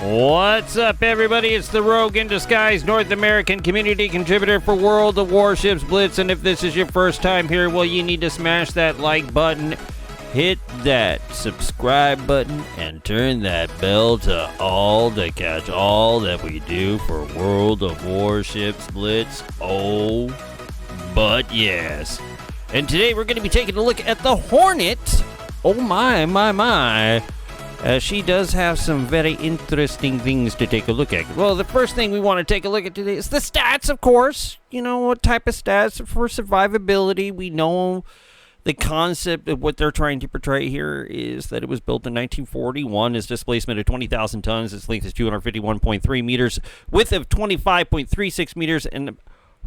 What's up, everybody? It's the Rogue in Disguise, North American community contributor for World of Warships Blitz, and if this is your first time here, well, you need to smash that like button, hit that subscribe button, and turn that bell to all to catch all that we do for World of Warships Blitz. Oh, but yes. And today we're going to be taking a look at the Hornet. Oh my. She does have some very interesting things to take a look at. Well, the first thing we want to take a look at today is the stats, of course. You know, what type of stats for survivability. We know the concept of what they're trying to portray here is that it was built in 1941. Its displacement of 20,000 tons. Its length is 251.3 meters. Width of 25.36 meters. And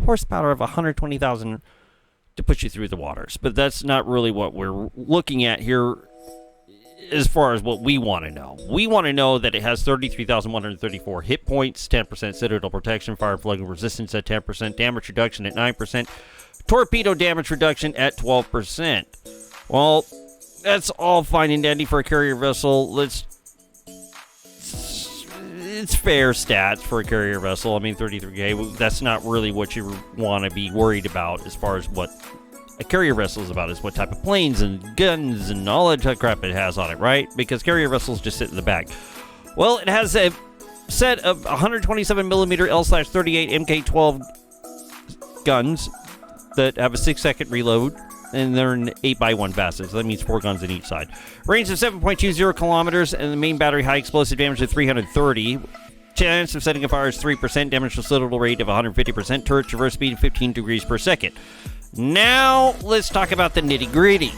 horsepower of 120,000 to push you through the waters. But that's not really what we're looking at here. As far as what we want to know. We want to know that it has 33,134 hit points, 10% citadel protection, fire flooding resistance at 10%, damage reduction at 9%, torpedo damage reduction at 12%. Well, that's all fine and dandy for a carrier vessel. It's fair stats for a carrier vessel. I mean, 33K, that's not really what you want to be worried about as far as what a carrier vessel is about, is what type of planes and guns and all that crap it has on it, right? Because carrier vessels just sit in the back. Well, it has a set of 127mm L/38 MK12 guns that have a 6-second reload, and they're an 8x1 facet, so that means 4 guns on each side. Range of 7.20 kilometers, and the main battery high explosive damage of 330. Chance of setting a fire is 3%, damage to citadel rate of 150%, turret traverse speed of 15 degrees per second. Now, let's talk about the nitty-gritty.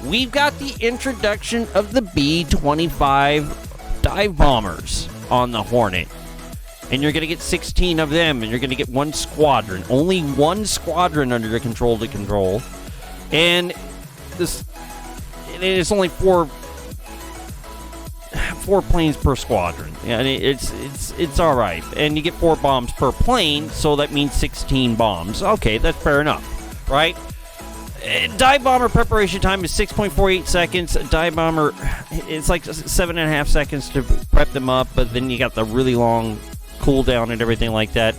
We've got the introduction of the B-25 dive bombers on the Hornet. And you're going to get 16 of them, and you're going to get one squadron. Only one squadron under your control to control. And it's only four planes per squadron. And it's all right. And you get 4 bombs per plane, so that means 16 bombs. Okay, that's fair enough, right? Dive bomber preparation time is 6.48 seconds. Dive bomber, it's like 7.5 seconds to prep them up, but then you got the really long cooldown and everything like that.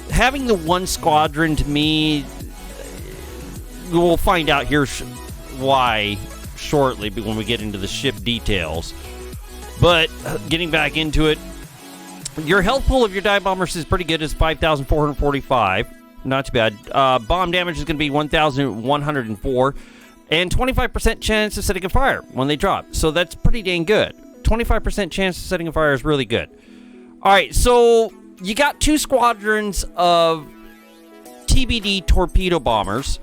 Having the one squadron, to me, we'll find out here why shortly when we get into the ship details. But getting back into it, your health pool of your dive bombers is pretty good. It's 5,445. Not too bad. Bomb damage is going to be 1,104. And 25% chance of setting a fire when they drop. So that's pretty dang good. 25% chance of setting a fire is really good. All right, so you got 2 squadrons of TBD torpedo bombers.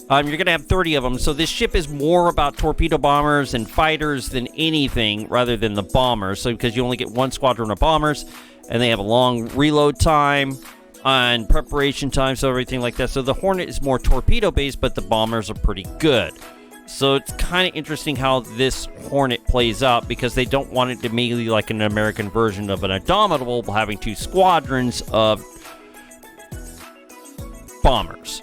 You're going to have 30 of them, so this ship is more about torpedo bombers and fighters than anything, rather than the bombers. So because you only get 1 squadron of bombers, and they have a long reload time and preparation time, so everything like that. So the Hornet is more torpedo-based, but the bombers are pretty good. So it's kind of interesting how this Hornet plays out, because they don't want it to be like an American version of an Indomitable, having 2 squadrons of bombers.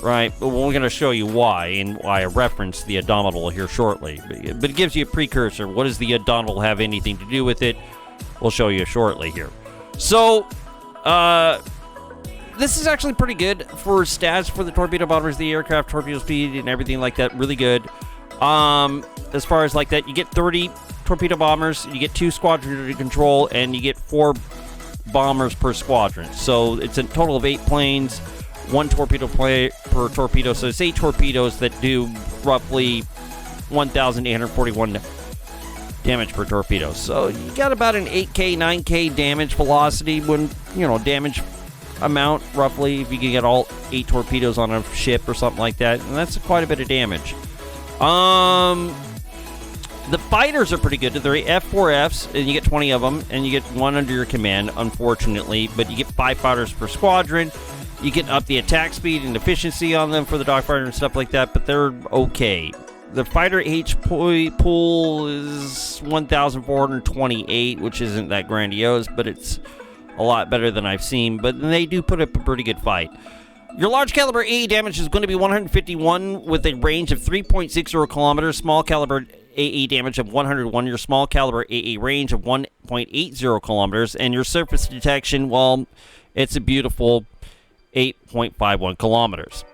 Right, but we're going to show you why, and why I reference the Indomitable here shortly. But it gives you a precursor. What does the Indomitable have anything to do with it? We'll show you shortly here. So, this is actually pretty good for stats for the torpedo bombers, the aircraft torpedo speed, and everything like that. Really good. As far as like that, you get 30 torpedo bombers, you get 2 squadrons to control, and you get 4 bombers per squadron. So it's a total of 8 planes. 1 torpedo per torpedo, so it's 8 torpedoes that do roughly 1,841 damage per torpedo. So you got about an 8K, 9K damage velocity, when, damage amount roughly, if you can get all 8 torpedoes on a ship or something like that, and that's quite a bit of damage. The fighters are pretty good. They're F4Fs, and you get 20 of them, and you get 1 under your command, unfortunately, but you get 5 fighters per squadron. You get up the attack speed and efficiency on them for the dogfighter and stuff like that, but they're okay. The fighter HP pool is 1,428, which isn't that grandiose, but it's a lot better than I've seen. But they do put up a pretty good fight. Your large caliber AE damage is going to be 151 with a range of 3.60 kilometers. Small caliber AA damage of 101, your small caliber AA range of 1.80 kilometers, and your surface detection, well, it's a beautiful 8.51 kilometers.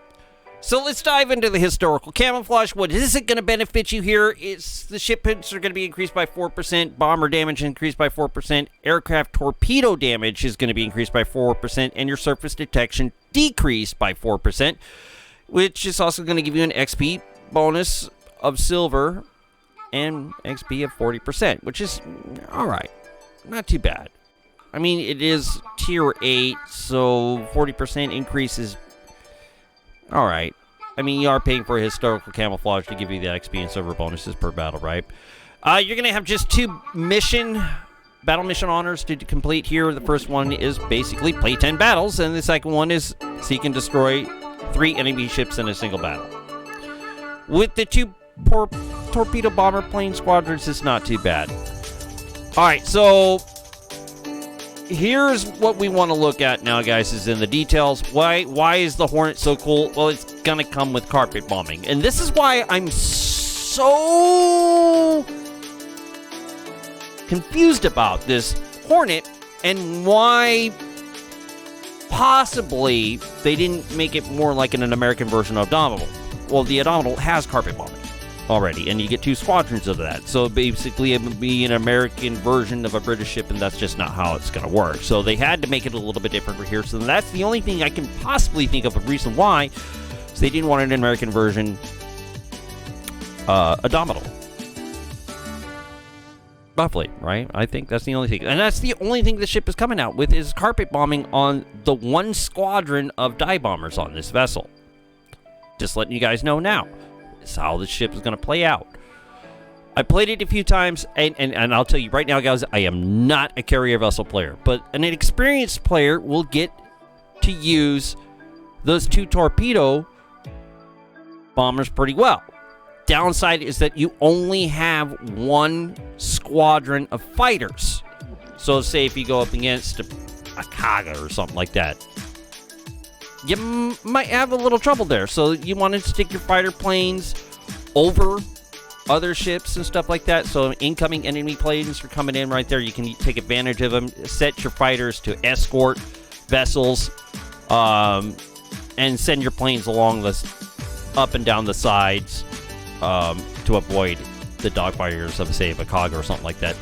So let's dive into the historical camouflage. What is it going to benefit you here? It's the ship hits are going to be increased by 4%, bomber damage increased by 4%, aircraft torpedo damage is going to be increased by 4%, and your surface detection decreased by 4%, which is also going to give you an XP bonus of silver and XP of 40%, which is all right. Not too bad. I mean, it is tier 8, so 40% increase is all right. I mean, you are paying for a historical camouflage to give you the XP and silver bonuses per battle, right? You're going to have just 2 battle mission honors to complete here. The first one is basically play 10 battles, and the second one is seek and destroy 3 enemy ships in a single battle. With the 2 torpedo bomber plane squadrons, it's not too bad. All right, so here's what we want to look at now, guys, is in the details. Why is the Hornet so cool? Well, it's going to come with carpet bombing. And this is why I'm so confused about this Hornet and why possibly they didn't make it more like an American version of Dominable. Well, the Dominable has carpet bombing already, and you get 2 squadrons of that. So basically, it would be an American version of a British ship, and that's just not how it's going to work. So they had to make it a little bit different for here. So that's the only thing I can possibly think of a reason why. So they didn't want an American version, a Dominable. Roughly, right? I think that's the only thing. And that's the only thing the ship is coming out with is carpet bombing on the 1 squadron of dive bombers on this vessel. Just letting you guys know now. It's how the ship is going to play out. I played it a few times, and I'll tell you right now, guys, I am not a carrier vessel player. But an experienced player will get to use those 2 torpedo bombers pretty well. Downside is that you only have 1 squadron of fighters. So say if you go up against a Kaga or something like that, you might have a little trouble there. So you want to stick your fighter planes over other ships and stuff like that. So incoming enemy planes are coming in right there. You can take advantage of them. Set your fighters to escort vessels and send your planes along the up and down the sides to avoid the dogfighters of, say, a Kaga or something like that.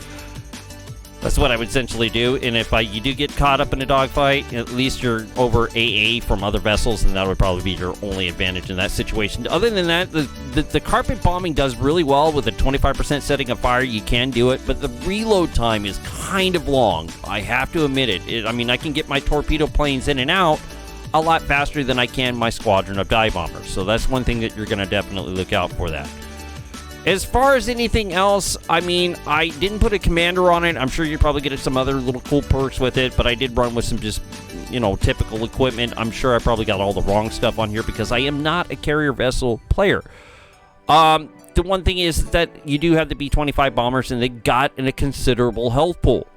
That's what I would essentially do. And if you do get caught up in a dogfight, at least you're over AA from other vessels, and that would probably be your only advantage in that situation. Other than that, the carpet bombing does really well with a 25% setting of fire. You can do it, but the reload time is kind of long. I have to admit it. I mean, I can get my torpedo planes in and out a lot faster than I can my squadron of dive bombers. So that's one thing that you're going to definitely look out for that. As far as anything else, I mean, I didn't put a commander on it. I'm sure you probably get some other little cool perks with it, but I did run with some just, typical equipment. I'm sure I probably got all the wrong stuff on here because I am not a carrier vessel player. The one thing is that you do have the B-25 bombers, and they got in a considerable health pool.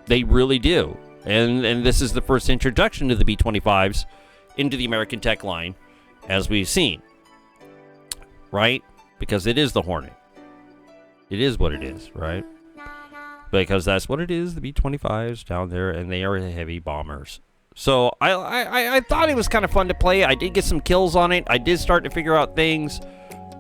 They really do. And this is the first introduction to the B-25s into the American tech line, as we've seen. Right? Because it is the Hornet. It is what it is, right? Because that's what it is, the B-25s down there, and they are heavy bombers. So I thought it was kind of fun to play. I did get some kills on it. I did start to figure out things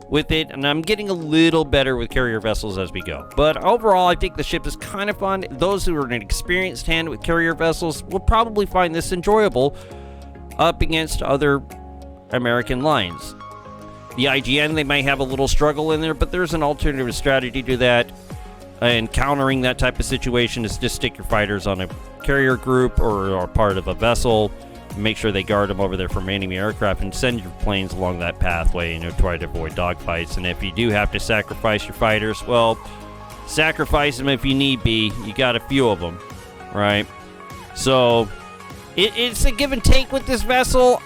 with it, and I'm getting a little better with carrier vessels as we go. But overall, I think the ship is kind of fun. Those who are an experienced hand with carrier vessels will probably find this enjoyable up against other American lines. The IGN, they might have a little struggle in there, but there's an alternative strategy to that. And countering that type of situation is just stick your fighters on a carrier group or part of a vessel. Make sure they guard them over there from enemy aircraft and send your planes along that pathway, try to avoid dogfights. And if you do have to sacrifice your fighters, well, sacrifice them if you need be. You got a few of them, right? So it's a give and take with this vessel.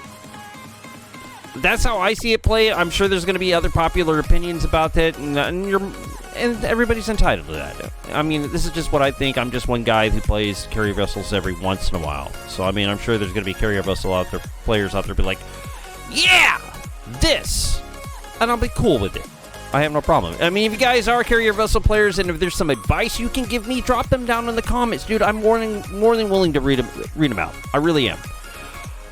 That's how I see it play. I'm sure there's going to be other popular opinions about that, and everybody's entitled to that. I mean, this is just what I think. I'm just one guy who plays carrier vessels every once in a while. So, I mean, I'm sure there's going to be carrier vessel players out there be like, yeah, this! And I'll be cool with it. I have no problem. I mean, if you guys are carrier vessel players and if there's some advice you can give me, drop them down in the comments, dude. I'm more than willing to read them out. I really am.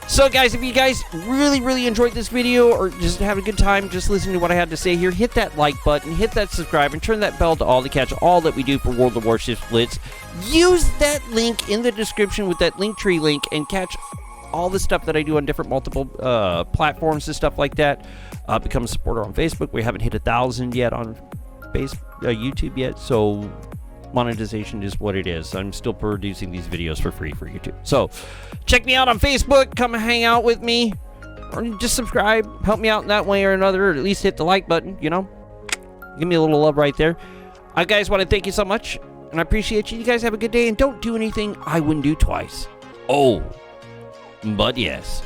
So, guys, if you guys really enjoyed this video or just have a good time just listening to what I had to say here, hit that like button, hit that subscribe, and turn that bell to all to catch all that we do for World of Warships Blitz. Use that link in the description with that Linktree link and catch all the stuff that I do on different multiple platforms and stuff like that. Become a supporter on Facebook. We haven't hit 1,000 yet on YouTube yet, so monetization is what it is. I'm still producing these videos for free for YouTube. So check me out on Facebook. Come hang out with me, or just subscribe. Help me out in that way or another, or at least hit the like button. You know, give me a little love right there. I guys want to thank you so much, and I appreciate you. You guys have a good day, and don't do anything I wouldn't do twice. Oh, but yes.